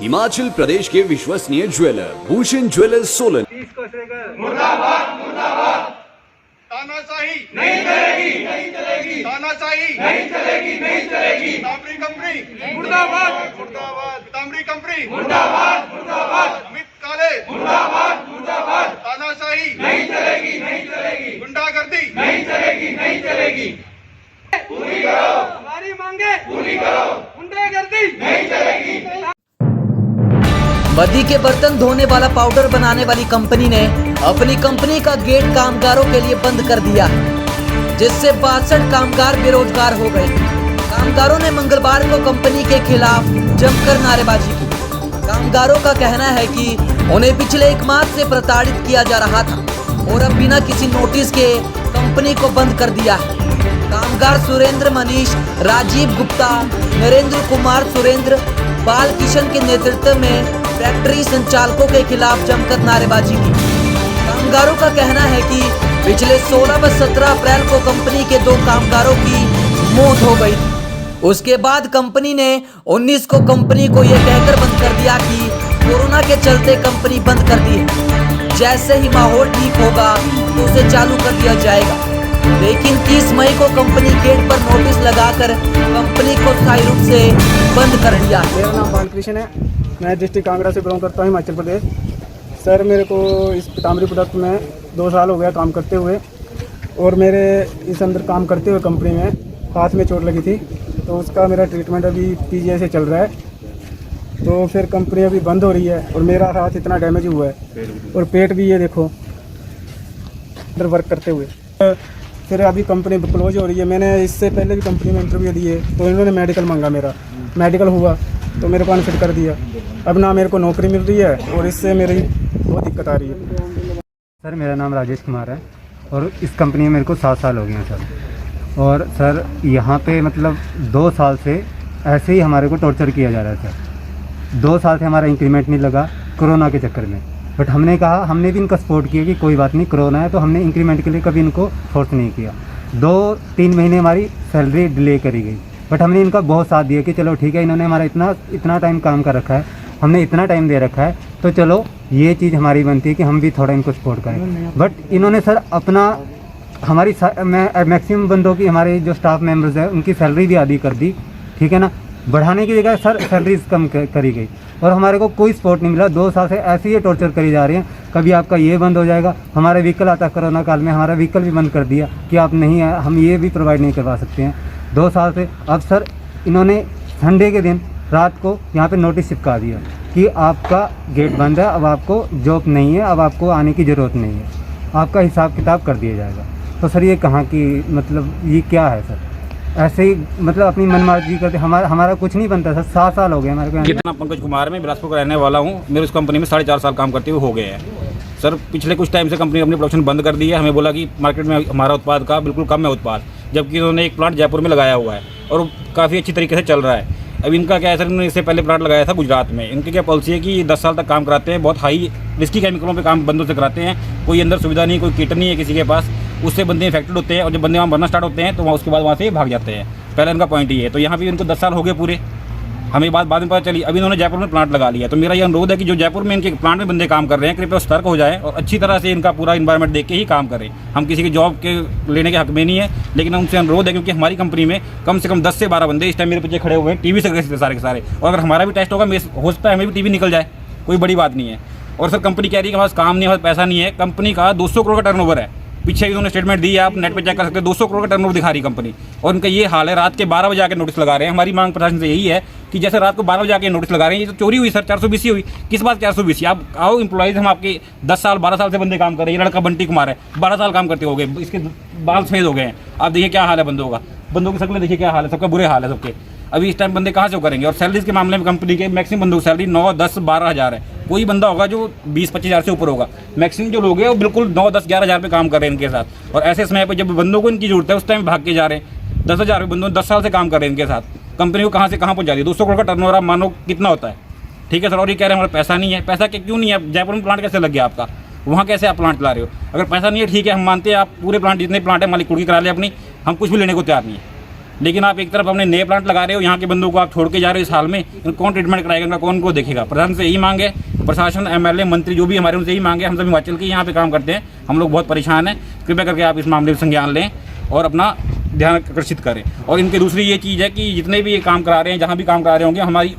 हिमाचल प्रदेश के विश्वसनीय jeweller Bhushan jewellers Solan. मुर्दाबाद मुर्दाबाद। तानाशाही नहीं चलेगी, नहीं चलेगी। तानाशाही नहीं चलेगी, नहीं चलेगी। तांबड़ी कंपनी मुर्दाबाद मुर्दाबाद। तांबड़ी कंपनी मुर्दाबाद मुर्दाबाद। अमित काले मुर्दाबाद मुर्दाबाद। तानाशाही नहीं चलेगी, नहीं चलेगी। गुंडागर्दी नहीं चलेगी, नहीं चलेगी। पूरी करो हमारी मांगे, पूरी करो। गुंडागर्दी नहीं चलेगी। बद्दी के बर्तन धोने वाला पाउडर बनाने वाली कंपनी ने अपनी कंपनी का गेट कामगारों के लिए बंद कर दिया, जिससे 62 कामगार बेरोजगार हो गए। कामगारों ने मंगलवार को कंपनी के खिलाफ जमकर नारेबाजी की। कामगारों का कहना है कि उन्हें पिछले 1 माह से प्रताड़ित किया जा रहा था और अब बिना किसी नोटिस के कंपनी को बंद कर दिया है। कामगार सुरेंद्र मनीष, राजीव गुप्ता, नरेंद्र कुमार सुरेंद्र, बाल किशन के नेतृत्व में फैक्ट्री संचालकों के खिलाफ जमकर नारेबाजी की। कामगारों का कहना है कि पिछले 16 व 17 अप्रैल को कंपनी के 2 कामगारों की मौत हो गई थी। उसके बाद कंपनी ने 19 को कंपनी को यह कहकर बंद कर दिया कि कोरोना के चलते कंपनी बंद कर दी है, जैसे ही माहौल ठीक होगा तो उसे चालू कर दिया जाएगा। लेकिन 30 मई को कंपनी गेट पर नोटिस लगाकर कंपनी को स्थायी रूप से बंद कर दिया। मेरा नाम बालकृष्ण है, मैं डिस्ट्रिक्ट कांगड़ा से बिलोंग करता हूँ, हिमाचल प्रदेश। सर मेरे को इस तांबड़ी प्रोडक्ट में 2 साल हो गया काम करते हुए, और मेरे इस अंदर काम करते हुए कंपनी में हाथ में चोट लगी थी, तो उसका मेरा ट्रीटमेंट अभी पीजीआई से चल रहा है। तो फिर कंपनी अभी बंद हो रही है और मेरा हाथ इतना डैमेज हुआ है और पेट भी ये देखो अंदर वर्क करते हुए। फिर अभी कंपनी क्लोज हो रही है। मैंने इससे पहले भी कंपनी में इंटरव्यू दिए तो इन्होंने मेडिकल मांगा, मेरा मेडिकल हुआ तो मेरे को अनफिट कर दिया। अब ना मेरे को नौकरी मिल रही है और इससे मेरी बहुत दिक्कत आ रही है। सर मेरा नाम राजेश कुमार है और इस कंपनी में मेरे को 7 साल हो गए हैं सर। और सर यहाँ पे मतलब 2 साल से ऐसे ही हमारे को टॉर्चर किया जा रहा है सर। 2 साल से हमारा इंक्रीमेंट नहीं लगा कोरोना के चक्कर में। बट हमने कहा, हमने भी इनका सपोर्ट किया कि कोई बात नहीं, कोरोना है, तो हमने इंक्रीमेंट के लिए कभी इनको फोर्स नहीं किया। 2-3 महीने हमारी सैलरी डिले करी गई, बट हमने इनका बहुत साथ दिया कि चलो ठीक है, इन्होंने हमारा इतना टाइम काम कर रखा है, हमने इतना टाइम दे रखा है, तो चलो ये चीज़ हमारी बनती है कि हम भी थोड़ा इनको सपोर्ट करें। बट इन्होंने सर अपना हमारी मैक्सिमम बंदों की, हमारे जो स्टाफ मेंबर्स हैं उनकी सैलरी भी आधी कर दी, ठीक है ना। बढ़ाने की जगह सर सैलरीज कम करी गई और हमारे को कोई सपोर्ट नहीं मिला। 2 साल से ऐसे ही टॉर्चर करी जा रही हैं। कभी आपका ये बंद हो जाएगा, हमारा व्हीकल आता कोरोना काल में, हमारा व्हीकल भी बंद कर दिया कि आप नहीं है, हम ये भी प्रोवाइड नहीं करवा सकते हैं 2 साल से। अब सर इन्होंने संडे के दिन रात को यहाँ पे नोटिस चिपका दिया कि आपका गेट बंद है, अब आपको जॉब नहीं है, अब आपको आने की ज़रूरत नहीं है, आपका हिसाब किताब कर दिया जाएगा। तो सर ये कहाँ की, मतलब ये क्या है सर? ऐसे ही मतलब अपनी मनमर्जी करते, हमारा कुछ नहीं बनता सर। 7 साल हो गए हमारे को। कितना पंकज कुमार, मैं बिलासपुर का रहने वाला हूँ। मेरे उस कंपनी में 4.5 साल काम करते हुए हो गए हैं सर। पिछले कुछ टाइम से कंपनी अपनी प्रोडक्शन बंद कर दी है। हमें बोला कि मार्केट में हमारा उत्पाद का बिल्कुल कम है उत्पाद, जबकि उन्होंने एक प्लांट जयपुर में लगाया हुआ है और काफ़ी अच्छी तरीके से चल रहा है। अब इनका क्या है सर, इन्होंने इससे पहले प्लांट लगाया था गुजरात में। इनकी क्या पॉलिसी है कि 10 साल तक काम कराते हैं, बहुत हाई रिस्की केमिकलों पे काम बंदों से कराते हैं। कोई अंदर सुविधा नहीं, कोई किट नहीं है किसी के पास, उससे बंदे इन्फेक्टेड होते हैं और जब बंदे वहाँ मरना स्टार्ट होते हैं तो वहाँ उसके बाद वहाँ से भाग जाते हैं। पहले इनका पॉइंट ये है। तो यहाँ भी इनको 10 साल हो गए पूरे, हमें बाद में पता चली। अभी इन्होंने जयपुर में प्लांट लगा लिया। तो मेरा ये अनुरोध है कि जो जयपुर में इनके प्लांट में बंदे काम कर रहे हैं, कृपया सतर्क हो जाए और अच्छी तरह से इनका पूरा इन्वायरमेंट देख के ही काम करें। हम किसी की जॉब के लेने के हक में नहीं है, लेकिन उनसे अनुरोध है क्योंकि हमारी कंपनी में कम से कम 10 से 12 बंदे इस टाइम मेरे पीछे खड़े हुए हैं, टीवी से गए सारे के सारे। और अगर हमारा भी टेस्ट होगा, हो सकता है हमें भी टीवी निकल जाए, कोई बड़ी बात नहीं है। और सर कंपनी कह रही है कि हमारे पास काम नहीं है, पैसा नहीं है। कंपनी का 200 करोड़ का टर्नओवर है। पीछे इन्होंने स्टेटमेंट दी है, आप नेट पे चेक कर सकते हैं। 200 करोड़ का टर्नओवर दिखा रही कंपनी और उनका ये हाल है। रात के 12 बजे आके नोटिस लगा रहे हैं। हमारी मांग प्रशासन से यही है कि जैसे रात को 12 बजे आके नोटिस लगा रहे हैं, ये तो चोरी हुई सर, 420 हुई। किस बात 420? आप आओ एम्प्लॉइज, हम आपके 10 साल 12 साल से बंदे काम कर रहे हैं। ये लड़का बंटी कुमार है, 12 साल काम करते हो गए, इसके बाल सफेद हो गए हैं। आप देखिए क्या हाल है बंदों का, बंदों की शक्लें देखिए क्या हाल है, सबका बुरे हाल है सबके। अभी इस टाइम बंदे कहाँ से करेंगे? और सैलरीज के मामले में कंपनी के मैक्सिमम बंदों की सैलरी 9, 10, 12 हज़ार है। कोई बंदा होगा जो 20-25 हज़ार से ऊपर होगा। मैक्सिमम जो लोग हैं वो बिल्कुल 9, 10, 11 हज़ार पे काम कर रहे हैं इनके साथ। और ऐसे समय पर जब बंदों को इनकी जरूरत है उस टाइम भाग के जा रहे हैं। 10 हज़ार बंदों 10 साल से काम कर रहे हैं इनके साथ। कंपनी को कहाँ से कहाँ पहुँचा दी? 200 करोड़ का टर्नओवर आप मानो कितना होता है, ठीक है सर। और ये कह रहे हैं हमारा पैसा नहीं है। पैसा क्यों नहीं है? जयपुर में प्लांट कैसे लग गया आपका? वहाँ कैसे आप प्लांट चला रहे हो? अगर पैसा नहीं है ठीक है, हम मानते हैं आप पूरे प्लांट जितने प्लांट है मालिक कुर्की करा ले अपनी, हम कुछ भी लेने को तैयार नहीं है। लेकिन आप एक तरफ अपने नए प्लांट लगा रहे हो, यहाँ के बंदों को आप छोड़ के जा रहे हो इस हाल में, इनको कौन ट्रीटमेंट कराएगा, इनका कौन को देखेगा। प्रशासन से यही मांगे, प्रशासन एमएलए मंत्री जो भी हमारे उनसे यही मांगे। हम सब हिमाचल के यहाँ पे काम करते हैं, हम लोग बहुत परेशान हैं। कृपया करके आप इस मामले में संज्ञान लें और अपना ध्यान आकर्षित करें। और इनकी दूसरी ये चीज़ है कि जितने भी ये काम करा रहे हैं, जहाँ भी काम करा रहे होंगे, हमारी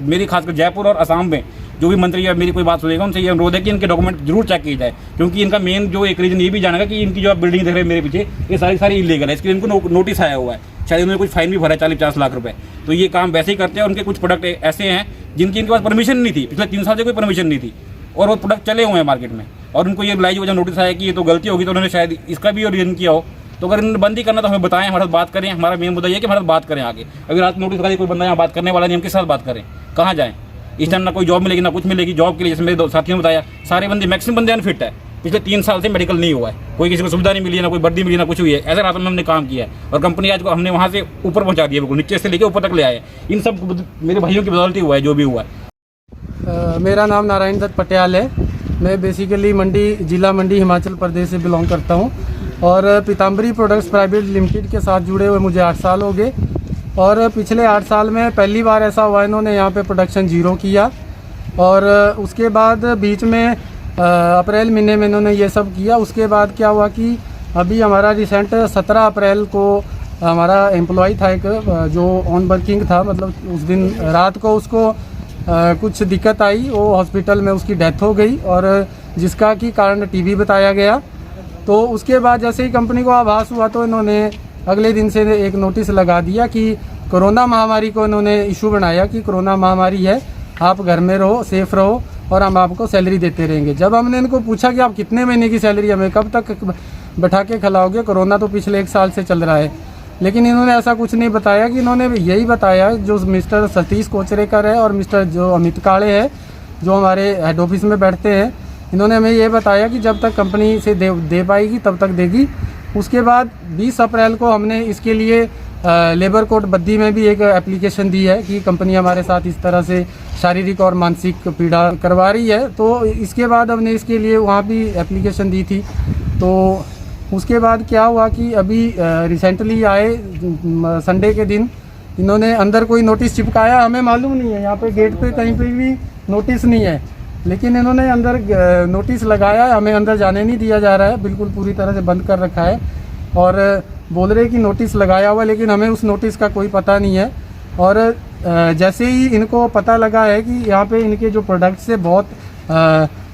मेरी खासकर जयपुर और असम में जो भी मंत्री या मेरी कोई बात सुनेगा उनसे ये अनुरोध है कि इनके डॉक्यूमेंट जरूर चेक किए जाए, क्योंकि इनका मेन जो एक रीजन ये भी जानेगा कि इनकी जो आप बिल्डिंग देख रहे हैं मेरे पीछे, ये सारी इलीगल है। इसके लिए इनको नोटिस आया हुआ है, शायद उन्होंने कुछ फाइन भी भरा है 40-50 लाख रुपए। तो ये काम वैसे ही करते हैं। उनके कुछ प्रोडक्ट ऐसे हैं जिनकी इनके पास परमिशन नहीं थी, पिछले 3 साल से कोई परमिशन नहीं थी, और वो प्रोडक्ट चले हुए हैं मार्केट में। और उनको ये रिलाइज वजह नोटिस आया कि ये तो गलती होगी, तो उन्होंने शायद इसका भी रीजन किया हो। तो अगर इन्होंने बंद ही करना तो हमें बताएं, हमारे साथ बात करें। हमारा मेन मुद्दा ये है कि हमारे साथ बात करें आगे। अगर रात नोटिस लगा कोई बंदा यहाँ बात करने वाला नहीं, हम किस साथ बात करें, कहाँ जाएँ? इस टाइम ना कोई जॉब मिलेगी ना कुछ मिलेगी। जॉब के लिए जैसे मेरे साथियों ने बताया, सारे बंदे मैक्सिमम बंदे अनफिट है। पिछले 3 साल से मेडिकल नहीं हुआ है, कोई किसी को सुविधा नहीं मिली है, ना कोई वर्दी मिली, ना कुछ हुई है। ऐसे रातों में हमने काम किया है और कंपनी आज को हमने वहाँ से ऊपर पहुँचा दिया, बिल्कुल नीचे से लेकर ऊपर तक ले आए। इन सब मेरे भाइयों की बदौलत हुआ है जो भी हुआ है। मेरा नाम नारायण दत्त पटियाल है। मैं बेसिकली जिला मंडी हिमाचल प्रदेश से बिलोंग करता हूँ और पीताम्बरी प्रोडक्ट्स प्राइवेट लिमिटेड के साथ जुड़े हुए मुझे 8 साल हो गए। और पिछले 8 साल में पहली बार ऐसा हुआ इन्होंने यहाँ पे प्रोडक्शन जीरो किया, और उसके बाद बीच में अप्रैल महीने में इन्होंने ये सब किया। उसके बाद क्या हुआ कि अभी हमारा रिसेंट 17 अप्रैल को हमारा एम्प्लॉय था एक, जो ऑन वर्किंग था, मतलब उस दिन रात को उसको कुछ दिक्कत आई, वो हॉस्पिटल में उसकी डेथ हो गई, और जिसका कि कारण टीबी बताया गया। तो उसके बाद जैसे ही कंपनी को आभास हुआ तो इन्होंने अगले दिन से एक नोटिस लगा दिया कि कोरोना महामारी को इन्होंने इशू बनाया कि कोरोना महामारी है, आप घर में रहो, सेफ रहो, और हम आपको सैलरी देते रहेंगे। जब हमने इनको पूछा कि आप कितने महीने की सैलरी हमें कब तक बैठा के खिलाओगे, कोरोना तो पिछले 1 साल से चल रहा है, लेकिन इन्होंने ऐसा कुछ नहीं बताया। कि इन्होंने यही बताया, जो मिस्टर सतीश कोचरेकर है और मिस्टर जो अमित काले है, जो हमारे हेड ऑफिस में बैठते हैं, इन्होंने हमें ये बताया कि जब तक कंपनी से दे पाएगी तब तक देगी। उसके बाद 20 अप्रैल को हमने इसके लिए लेबर कोर्ट बद्दी में भी एक एप्लीकेशन दी है कि कंपनी हमारे साथ इस तरह से शारीरिक और मानसिक पीड़ा करवा रही है। तो इसके बाद हमने इसके लिए वहाँ भी एप्लीकेशन दी थी। तो उसके बाद क्या हुआ कि अभी रिसेंटली आए संडे के दिन इन्होंने अंदर कोई नोटिस चिपकाया, हमें मालूम नहीं है, यहाँ पे गेट पे कहीं पे भी नोटिस नहीं है, लेकिन इन्होंने अंदर नोटिस लगाया, हमें अंदर जाने नहीं दिया जा रहा है, बिल्कुल पूरी तरह से बंद कर रखा है, और बोल रहे कि नोटिस लगाया हुआ, लेकिन हमें उस नोटिस का कोई पता नहीं है। और जैसे ही इनको पता लगा है कि यहाँ पे इनके जो प्रोडक्ट्स है बहुत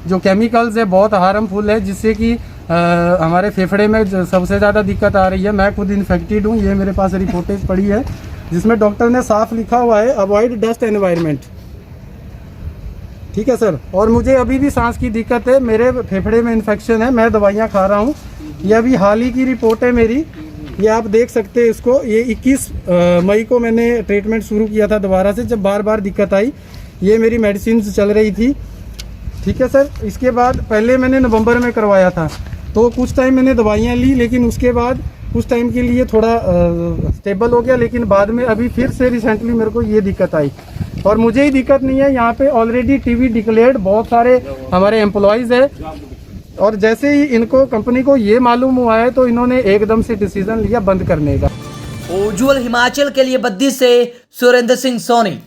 जो केमिकल्स है बहुत हार्मफुल है, जिससे कि हमारे फेफड़े में सबसे ज़्यादा दिक्कत आ रही है। मैं खुद इन्फेक्टेड हूँ, ये मेरे पास रिपोर्टेज पड़ी है जिसमें डॉक्टर ने साफ लिखा हुआ है अवॉइड डस्ट एनवायरनमेंट। ठीक है सर, और मुझे अभी भी सांस की दिक्कत है, मेरे फेफड़े में इन्फेक्शन है, मैं दवाइयाँ खा रहा हूँ। ये अभी हाल ही की रिपोर्ट है मेरी, ये आप देख सकते हैं इसको। ये 21 मई को मैंने ट्रीटमेंट शुरू किया था दोबारा से, जब बार बार दिक्कत आई। ये मेरी मेडिसिन चल रही थी। ठीक है सर, इसके बाद पहले मैंने नवंबर में करवाया था, तो कुछ टाइम मैंने दवाइयाँ ली, लेकिन उसके बाद कुछ टाइम के लिए थोड़ा स्टेबल हो गया, लेकिन बाद में अभी फिर से रिसेंटली मेरे को ये दिक्कत आई। और मुझे ही दिक्कत नहीं है, यहाँ पे ऑलरेडी टीबी डिक्लेयर्ड बहुत सारे हमारे एम्प्लॉयज़ है, और जैसे ही इनको कंपनी को ये मालूम हुआ है तो इन्होंने एकदम से डिसीजन लिया बंद करने का। उज्ज्वल हिमाचल के लिए बद्दी से सुरेंद्र सिंह सोनी।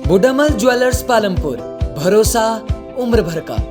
बुडामल ज्वेलर्स पालमपुर, भरोसा उम्र भर का।